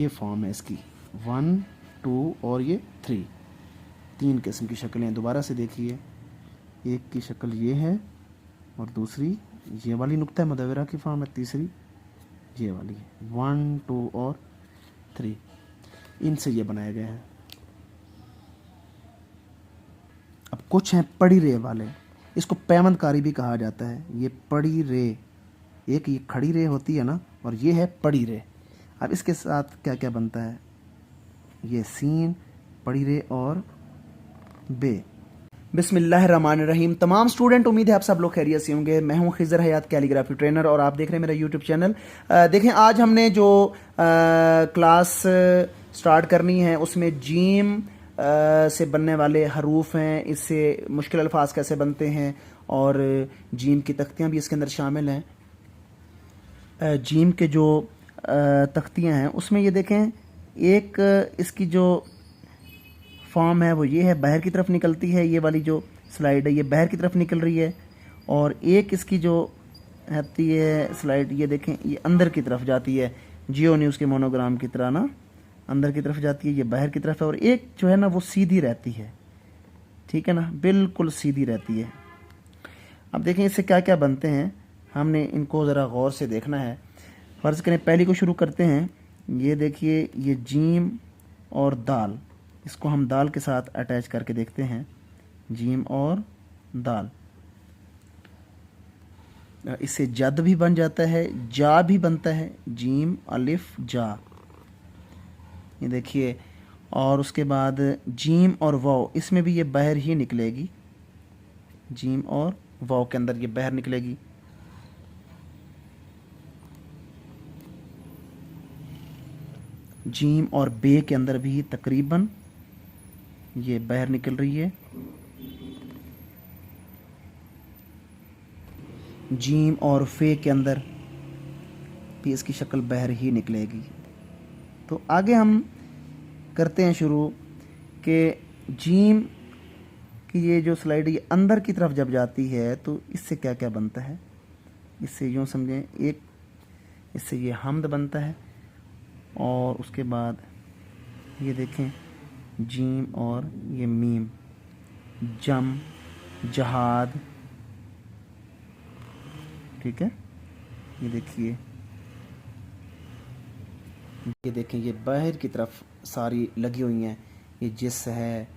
ये फॉर्म है इसकी 1, 2 और ये 3, 3 किस्म की शक्लें। दोबारा से देखिए, एक की शक्ल ये है और दूसरी ये वाली नुक्ता मुदव्वरा की फॉर्म है, तीसरी ये वाली 1, 2 और 3, इनसे ये बनाया गया है। अब कुछ हैं पड़ी रे वाले, इसको पैवंदकारी भी कहा जाता है। ये पड़ी रे, एक ये खड़ी रे होती है ना, और ये है पड़ी रे। अब इसके साथ क्या क्या बनता है, ये सीन, पड़ी रे और बे। बिस्मिल्लाहिर्रहमानिर्रहीम। तमाम स्टूडेंट, उम्मीद है आप सब लोग खैरियत से होंगे। मैं हूं खिज़र हयात कैलीग्राफी ट्रेनर और आप देख रहे हैं मेरा यूट्यूब चैनल। देखें, आज हमने जो क्लास स्टार्ट करनी है उसमें जीम से बनने वाले हरूफ हैं, इससे मुश्किल अल्फाज कैसे बनते हैं, और जीम की तख्तियाँ भी इसके अंदर शामिल हैं। जीम के जो तख्तियाँ हैं उसमें ये देखें, एक इसकी जो फॉर्म है वो ये है, बाहर की तरफ निकलती है। ये वाली जो स्लाइड है ये बाहर की तरफ निकल रही है, और एक इसकी जो आती है स्लाइड, ये देखें, ये अंदर की तरफ जाती है, जियो न्यूज़ के मोनोग्राम की तरह ना, अंदर की तरफ जाती है, ये बाहर की तरफ है। और एक जो है ना वो सीधी रहती है, ठीक है ना, बिल्कुल सीधी रहती है। अब देखें इससे क्या क्या बनते हैं, हमने इनको ज़रा गौर से देखना है। फ़र्ज़ करें पहली को शुरू करते हैं। ये देखिए, ये जीम और दाल, इसको हम दाल के साथ अटैच करके देखते हैं। जीम और दाल, इससे जद भी बन जाता है, जा भी बनता है, जीम अलिफ जा, ये देखिए। और उसके बाद जीम और वाव, इसमें भी ये बाहर ही निकलेगी, जीम और वाव के अंदर ये बाहर निकलेगी। जीम और बे के अंदर भी तकरीबन ये बाहर निकल रही है। जीम और फे के अंदर भी इसकी शक्ल बाहर ही निकलेगी। तो आगे हम करते हैं शुरू कि जीम की ये जो स्लाइड ये अंदर की तरफ जब जाती है तो इससे क्या क्या बनता है। इससे यूँ समझें, एक इससे ये हमद बनता है, और उसके बाद ये देखें जीम और ये मीम, जम, जहाद, ठीक है। ये देखिए, ये देखें, ये बाहर की तरफ सारी लगी हुई हैं। ये जिस है,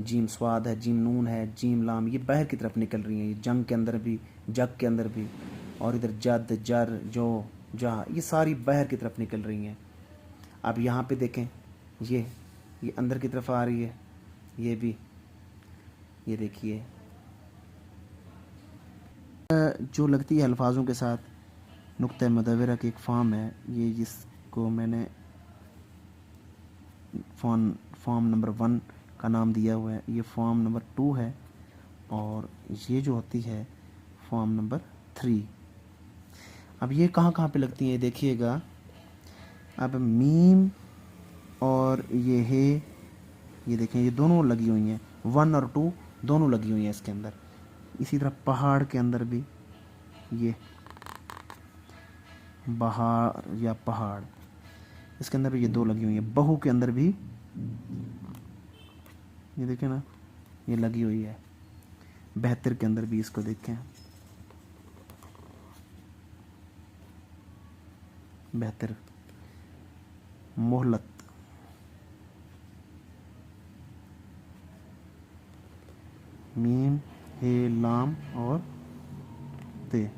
जीम स्वाद है, जीम नून है, जीम लाम, ये बाहर की तरफ निकल रही हैं। ये जंग के अंदर भी, जग के अंदर भी, और इधर जद, जर, जो, जहाँ, ये सारी बाहर की तरफ निकल रही हैं। अब यहाँ पे देखें, ये अंदर की तरफ आ रही है, ये भी, ये देखिए, जो लगती है अल्फाजों के साथ नुक्ता मुदव्वरा की एक फॉर्म है, ये जिसको मैंने फॉर्म नंबर 1 का नाम दिया हुआ है, ये फॉर्म नंबर 2 है, और ये जो होती है फॉर्म नंबर 3। अब ये कहाँ कहाँ पे लगती हैं देखिएगा। अब मीम और ये है, ये देखें, ये दोनों लगी हुई हैं, 1 और 2 दोनों लगी हुई हैं इसके अंदर। इसी तरह पहाड़ के अंदर भी, ये बहार या पहाड़, इसके अंदर भी ये 2 लगी हुई हैं। बहू के अंदर भी ये देखें ना, ये लगी हुई है। बेहतर के अंदर भी इसको देखें, बेहतर, मोहलत, मीम, हे, लाम और ते।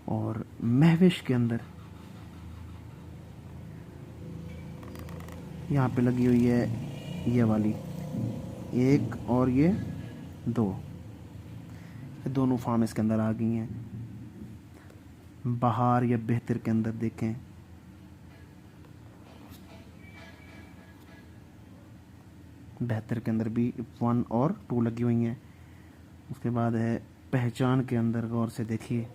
और महविश के अंदर यहाँ पे लगी हुई है ये वाली, 1 और ये 2, ये दोनों फॉर्म इसके अंदर आ गई हैं। बहार या बेहतर के अंदर देखें, बेहतर के अंदर भी 1 और 2 लगी हुई हैं। उसके बाद है पहचान के अंदर, गौर से देखिए,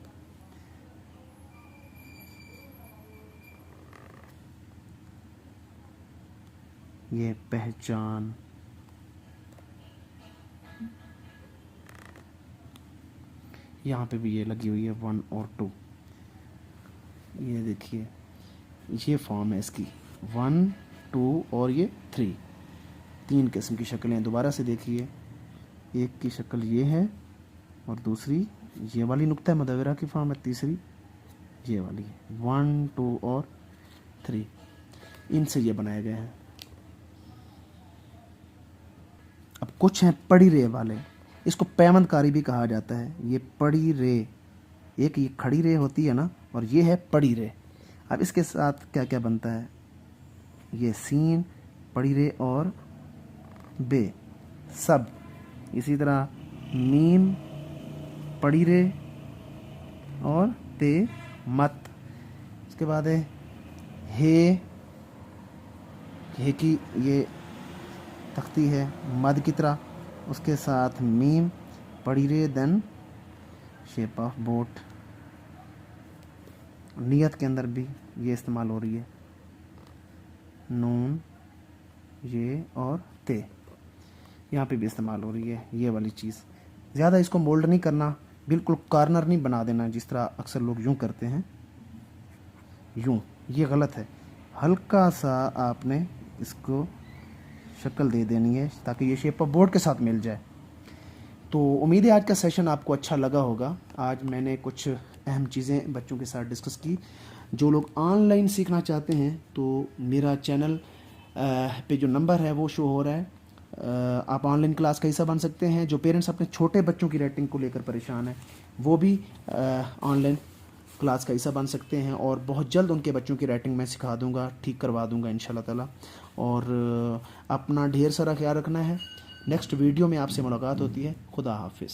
ये पहचान, यहाँ पे भी ये लगी हुई है 1 और 2। ये देखिए ये फॉर्म है इसकी 1, 2 और ये 3, 3 किस्म की शक्लें हैं। दोबारा से देखिए, एक की शक्ल ये है और दूसरी ये वाली नुक्ता मुदव्वरा की फॉर्म है, तीसरी ये वाली 1, 2 और 3, इनसे ये बनाए गए हैं। अब कुछ हैं पड़ी रे वाले, इसको पैवंदकारी भी कहा जाता है। ये पड़ी रे, एक ये खड़ी रे होती है ना, और ये है पड़ी रे। अब इसके साथ क्या क्या बनता है, ये सीन, पड़ी रे और बे सब, इसी तरह मीम, पड़ी रे और ते मत। इसके बाद है हे की ये तख्ती है मद की तरह, उसके साथ मीम, पड़ी रे, देन शेप ऑफ बोट। नियत के अंदर भी ये इस्तेमाल हो रही है, नून, ये और ते, यहाँ पे भी इस्तेमाल हो रही है ये वाली चीज़। ज़्यादा इसको मोल्ड नहीं करना, बिल्कुल कॉर्नर नहीं बना देना जिस तरह अक्सर लोग यूँ करते हैं, यूँ, ये गलत है। हल्का सा आपने इसको शक्ल दे देनी है ताकि ये शेप ऑफ बोर्ड के साथ मिल जाए। तो उम्मीद है आज का सेशन आपको अच्छा लगा होगा। आज मैंने कुछ अहम चीज़ें बच्चों के साथ डिस्कस की। जो लोग ऑनलाइन सीखना चाहते हैं तो मेरा चैनल पे जो नंबर है वो शो हो रहा है, आप ऑनलाइन क्लास का हिस्सा बन सकते हैं। जो पेरेंट्स अपने छोटे बच्चों की रेटिंग को लेकर परेशान हैं वो भी ऑनलाइन क्लास का हिस्सा बन सकते हैं, और बहुत जल्द उनके बच्चों की राइटिंग मैं सिखा दूंगा, ठीक करवा दूंगा इंशाल्लाह ताला। और अपना ढेर सारा ख्याल रखना है। नेक्स्ट वीडियो में आपसे मुलाकात होती है। खुदा हाफिज़।